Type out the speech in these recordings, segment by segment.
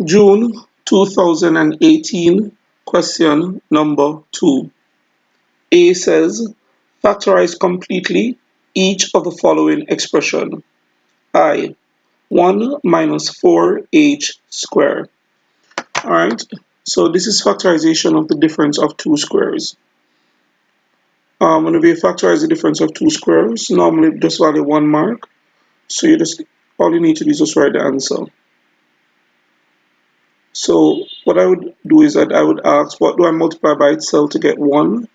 June 2018, question number 2. A says, factorize completely each of the following expression. I, 1 minus 4h squared. Alright, so this is factorization of the difference of two squares. Whenever you factorize the difference of two squares, normally just value 1 mark. So all you need to do is just write the answer. So what I would do is that I would ask, what do I multiply by itself to get 1?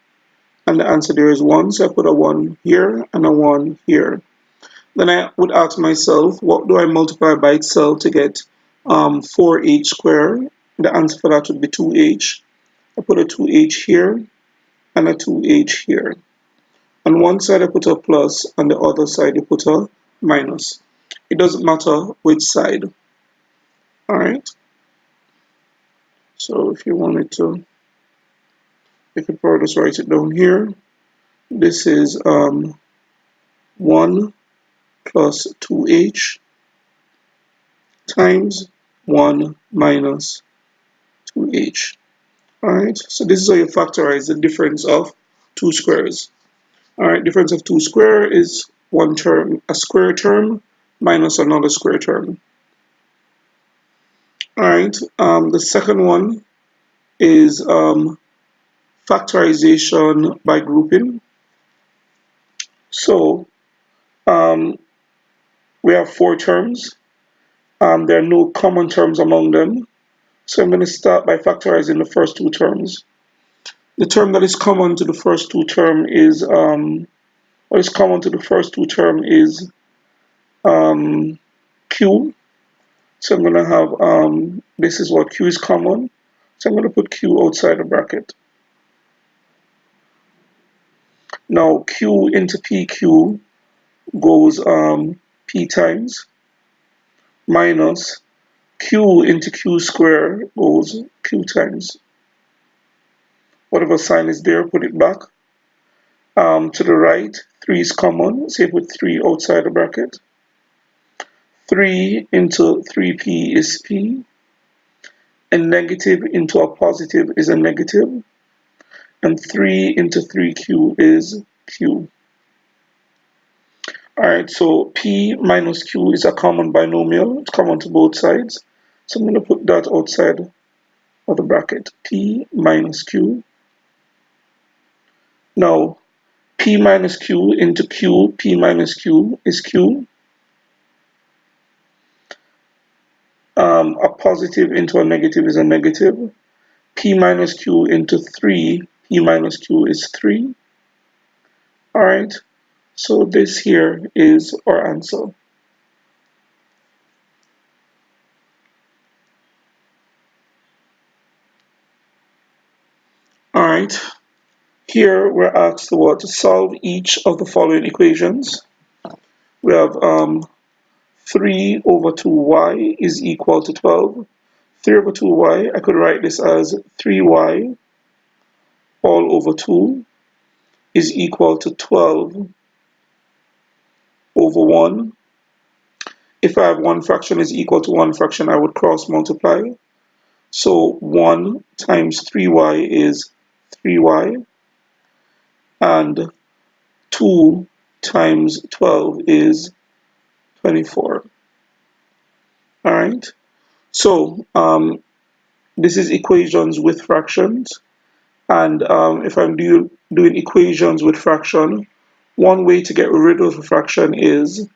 And the answer there is 1, so I put a 1 here and a 1 here. Then I would ask myself, what do I multiply by itself to get 4h squared? The answer for that would be 2h. I put a 2h here and a 2h here. On one side I put a plus, on the other side I put a minus. It doesn't matter which side. Alright. So if you wanted to, you could probably just write it down here. This is 1 plus 2h times 1 minus 2h. Alright, so this is how you factorize the difference of two squares. Alright, difference of two square is one term, a square term minus another square term. Alright, the second one is factorization by grouping. So we have four terms. There are no common terms among them. So I'm going to start by factorizing the first two terms. The term that is common to the first two terms is q. So I'm going to have this is what q is common. So I'm going to put q outside the bracket. Now q into pq goes p times minus q into q squared goes q times. Whatever sign is there, put it back. To the right, 3 is common, so you put 3 outside the bracket. 3 into 3p is p. A negative into a positive is a negative. And 3 into 3q is q. Alright, so p minus q is a common binomial. It's common to both sides. So I'm going to put that outside of the bracket. P minus q. Now, p minus q into q, p minus q is q. A positive into a negative is a negative. P minus q into 3, p minus q is 3. Alright, so this here is our answer. Alright, here we're asked to solve each of the following equations. We have 3 over 2y is equal to 12. 3 over 2y, I could write this as 3y all over 2 is equal to 12 over 1. If I have one fraction is equal to one fraction, I would cross multiply. So 1 times 3y is 3y, and 2 times 12 is 24. Alright, so this is equations with fractions, and if I'm doing equations with fraction, one way to get rid of a fraction is,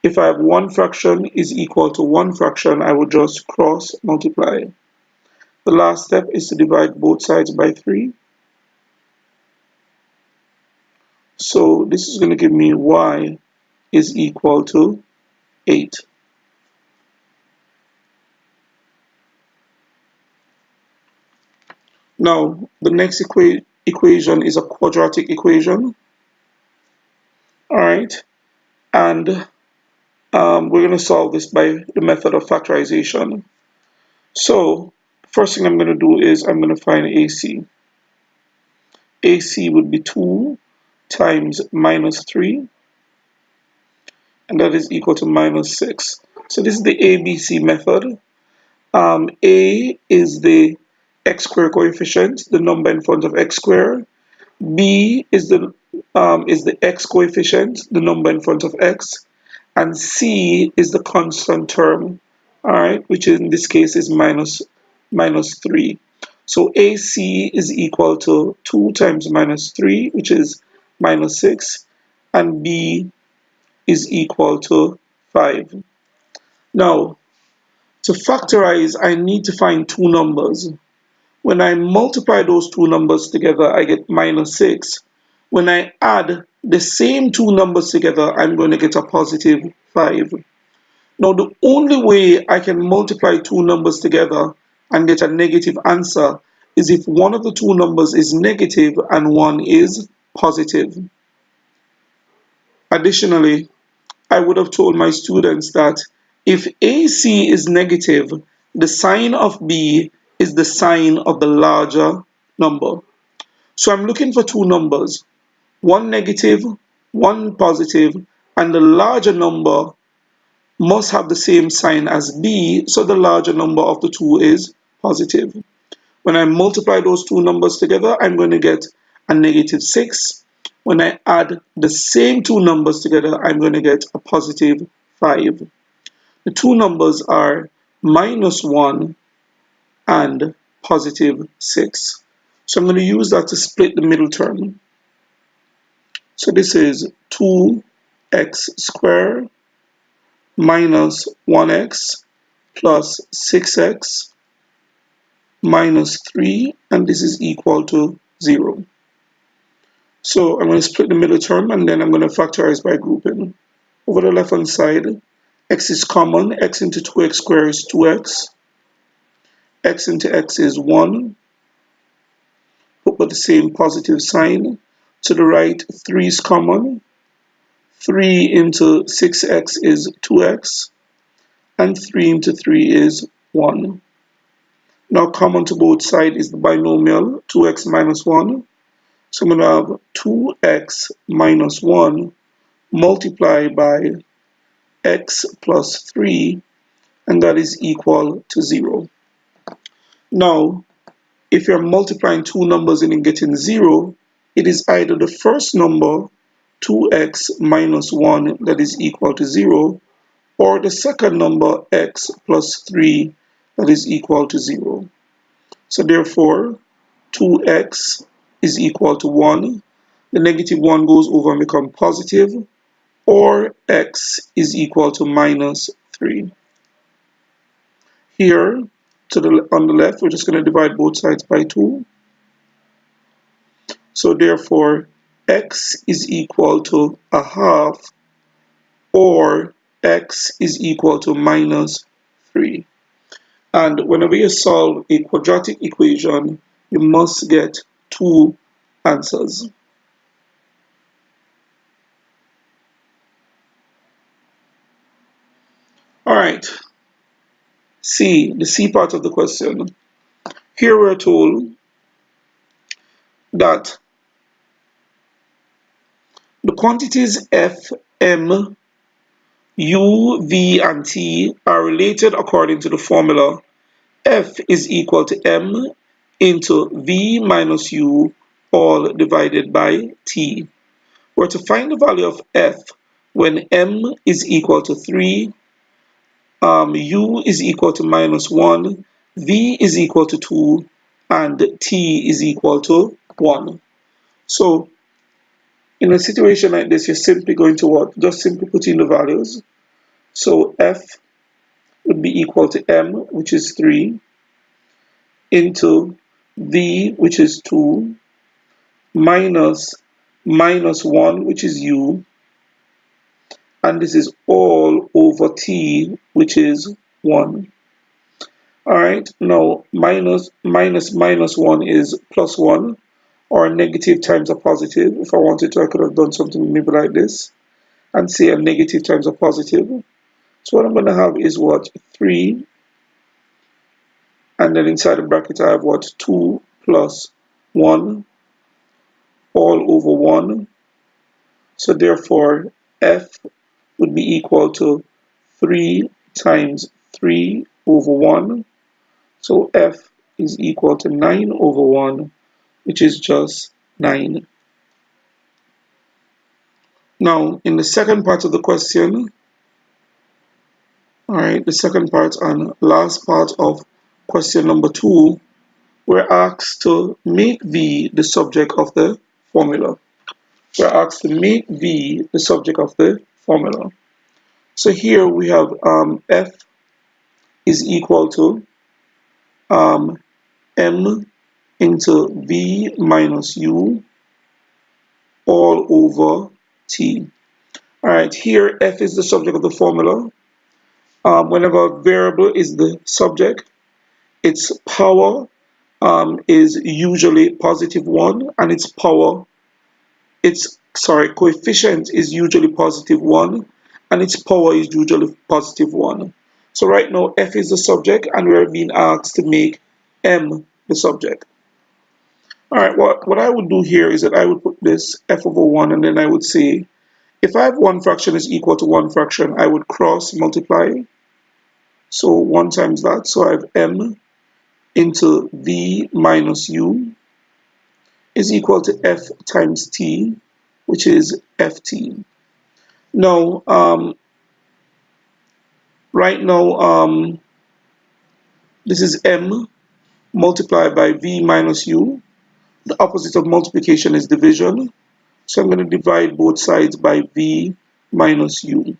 if I have one fraction is equal to one fraction, I would just cross multiply. The last step is to divide both sides by 3. So this is going to give me y is equal to 8. Now, the next equation is a quadratic equation. Alright, and we're going to solve this by the method of factorization. So, first thing I'm going to do is I'm going to find AC. AC would be 2 times minus 3, and that is equal to minus 6. So this is the ABC method. A is the x square coefficient, the number in front of x square. B is the x coefficient, the number in front of x, and C is the constant term, all right, which in this case is minus 3. So AC is equal to 2 times minus 3, which is minus 6, and B is equal to 5. Now, to factorize, I need to find two numbers. When I multiply those two numbers together, I get minus 6. When I add the same two numbers together, I'm going to get a positive 5. Now, the only way I can multiply two numbers together and get a negative answer is if one of the two numbers is negative and one is positive. Additionally, I would have told my students that if AC is negative, the sign of B is the sign of the larger number. So I'm looking for two numbers, one negative, one positive, and the larger number must have the same sign as B, so the larger number of the two is positive. When I multiply those two numbers together, I'm going to get a negative 6. When I add the same two numbers together, I'm going to get a positive 5. The two numbers are minus 1 and positive 6. So I'm going to use that to split the middle term. So this is 2x squared minus 1x plus 6x minus 3, and this is equal to 0. So I'm going to split the middle term, and then I'm going to factorize by grouping. Over the left hand side, x is common. X into 2x squared is 2x. X into x is 1. Put with the same positive sign. To the right, 3 is common. 3 into 6x is 2x. And 3 into 3 is 1. Now common to both sides is the binomial, 2x minus 1. So I'm going to have 2x minus 1 multiplied by x plus 3, and that is equal to 0. Now, if you're multiplying two numbers and you're getting 0, it is either the first number, 2x minus 1, that is equal to 0, or the second number, x plus 3, that is equal to 0. So therefore, 2x is equal to 1. The negative 1 goes over and becomes positive, or x is equal to minus 3. Here, on the left, we're just going to divide both sides by 2. So therefore, x is equal to a half, or x is equal to minus 3. And whenever you solve a quadratic equation, you must get two answers. All right, C, the C part of the question. Here we're told that the quantities F, M, U, V, and T are related according to the formula F is equal to M into V minus U all divided by T. We're to find the value of F when M is equal to 3, U is equal to minus 1, V is equal to 2, and T is equal to 1. So in a situation like this, you're simply going to what? Just simply put in the values. So F would be equal to M, which is 3, into V, which is 2, minus 1, which is U, and this is all over T, which is 1. Alright, now minus 1 is plus 1, or negative times a positive. If I wanted to, I could have done something maybe like this, and say a negative times a positive. So what I'm going to have is what? 3, and then inside the bracket I have what? 2 plus 1 all over 1. So therefore F would be equal to 3 times 3 over 1. So f is equal to 9 over 1, which is just 9. Now, in the second part of the question, all right, the second part and last part of question number 2, we're asked to make v the subject of the formula. We're asked to make v the subject of the formula. So here we have f is equal to um, m into v minus u all over t. All right, here f is the subject of the formula. Whenever a variable is the subject, its power is usually positive 1, and its coefficient is usually positive 1, and its power is usually positive 1. So right now f is the subject, and we're being asked to make m the subject. All right, what I would do here is that I would put this f over 1, and then I would say, if I have one fraction is equal to one fraction, I would cross multiply. So 1 times that, so I have m into v minus u is equal to f times t, which is ft. Now, right now, this is m multiplied by v minus u. The opposite of multiplication is division. So I'm going to divide both sides by v minus u.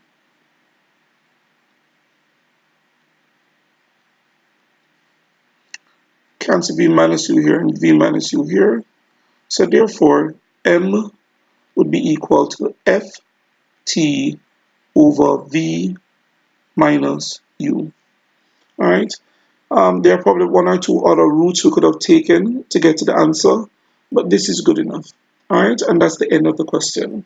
Cancel v minus u here and v minus u here. So therefore, m would be equal to ft over v minus u. All right. There are probably one or two other routes we could have taken to get to the answer, but this is good enough. All right, and that's the end of the question.